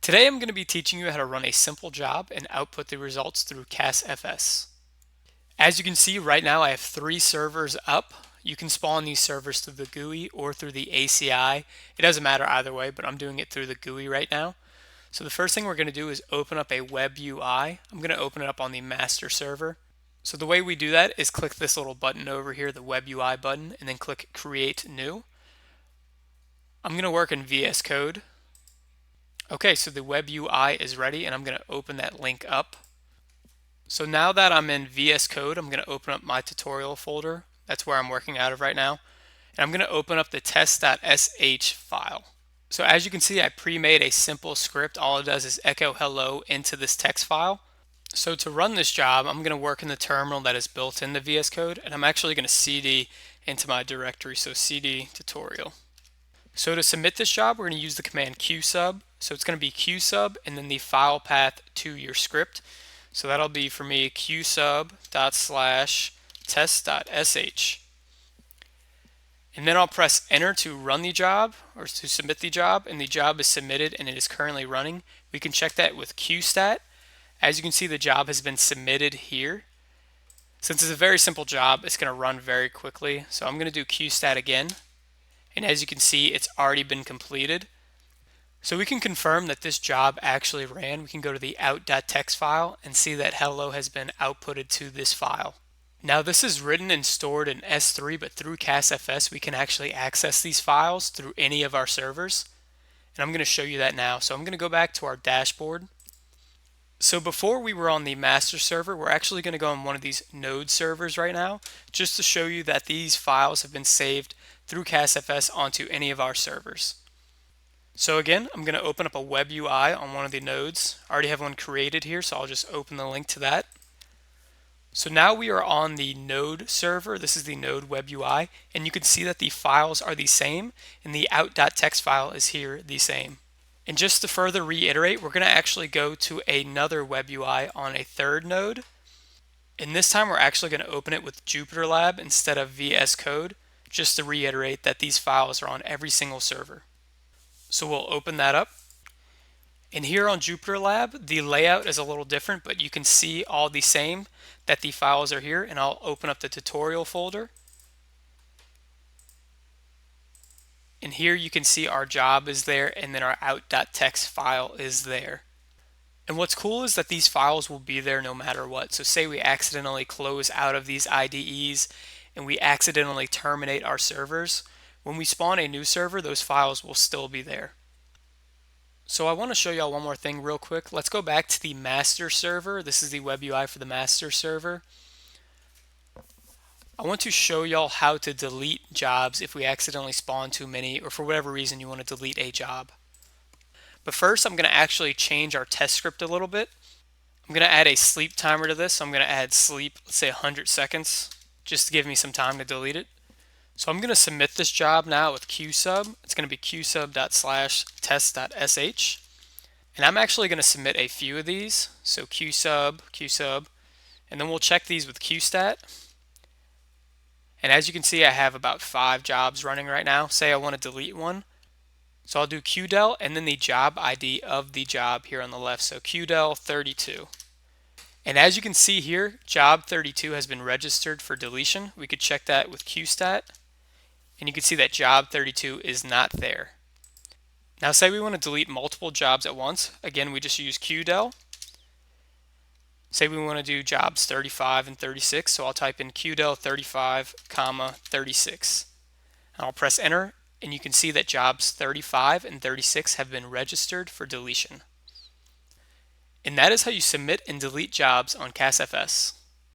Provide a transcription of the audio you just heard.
Today I'm going to be teaching you how to run a simple job and output the results through CassFS. As you can see right now I have 3 servers up. You can spawn these servers through the GUI or through the ACI. It doesn't matter either way, but I'm doing it through the GUI right now. So the first thing we're going to do is open up a web UI. I'm going to open it up on the master server. So the way we do that is click this little button over here, the web UI button, and then click create new. I'm going to work in VS Code. Okay, so the web UI is ready and I'm going to open that link up. So now that I'm in VS Code, I'm going to open up my tutorial folder. That's where I'm working out of right now. And I'm going to open up the test.sh file. So as you can see, I pre-made a simple script. All it does is echo hello into this text file. So to run this job, I'm going to work in the terminal that is built into VS Code, and I'm actually going to cd into my directory, so cd tutorial. So to submit this job, we're going to use the command qsub. So it's going to be qsub and then the file path to your script. So that'll be for me qsub./test.sh. And then I'll press enter to run the job or to submit the job, and the job is submitted and it is currently running. We can check that with qstat. As you can see, the job has been submitted here. Since it's a very simple job, it's going to run very quickly. So I'm going to do qstat again. And as you can see, it's already been completed. So we can confirm that this job actually ran. We can go to the out.txt file and see that hello has been outputted to this file. Now this is written and stored in S3, but through CassFS we can actually access these files through any of our servers. And I'm going to show you that now. So I'm going to go back to our dashboard. So before we were on the master server, we're actually going to go on one of these node servers right now, just to show you that these files have been saved through CassFS onto any of our servers. So again, I'm going to open up a web UI on one of the nodes. I already have one created here, so I'll just open the link to that. So now we are on the node server. This is the node web UI, and you can see that the files are the same, and the out.txt file is here the same. And just to further reiterate, we're going to actually go to another web UI on a third node. And this time we're actually going to open it with JupyterLab instead of VS Code, just to reiterate that these files are on every single server. So we'll open that up. And here on JupyterLab, the layout is a little different, but you can see all the same, that the files are here. And I'll open up the tutorial folder. And here you can see our job is there, and then our out.txt file is there. And what's cool is that these files will be there no matter what. So say we accidentally close out of these IDEs and we accidentally terminate our servers. When we spawn a new server, those files will still be there. So I want to show y'all one more thing real quick. Let's go back to the master server. This is the web UI for the master server. I want to show y'all how to delete jobs if we accidentally spawn too many, or for whatever reason you want to delete a job. But first I'm going to actually change our test script a little bit. I'm going to add a sleep timer to this. So I'm going to add sleep, let's say 100 seconds, just to give me some time to delete it. So I'm going to submit this job now with qsub. It's going to be qsub./test.sh. And I'm actually going to submit a few of these. So qsub, and then we'll check these with qstat. And as you can see, I have about 5 jobs running right now. Say I want to delete one. So I'll do qdel and then the job ID of the job here on the left. So qdel 32. And as you can see here, job 32 has been registered for deletion. We could check that with qstat. And you can see that job 32 is not there. Now say we want to delete multiple jobs at once. Again, we just use qdel. Say we want to do jobs 35 and 36, so I'll type in qdel 35, 36. And I'll press enter, and you can see that jobs 35 and 36 have been registered for deletion. And that is how you submit and delete jobs on CassFS.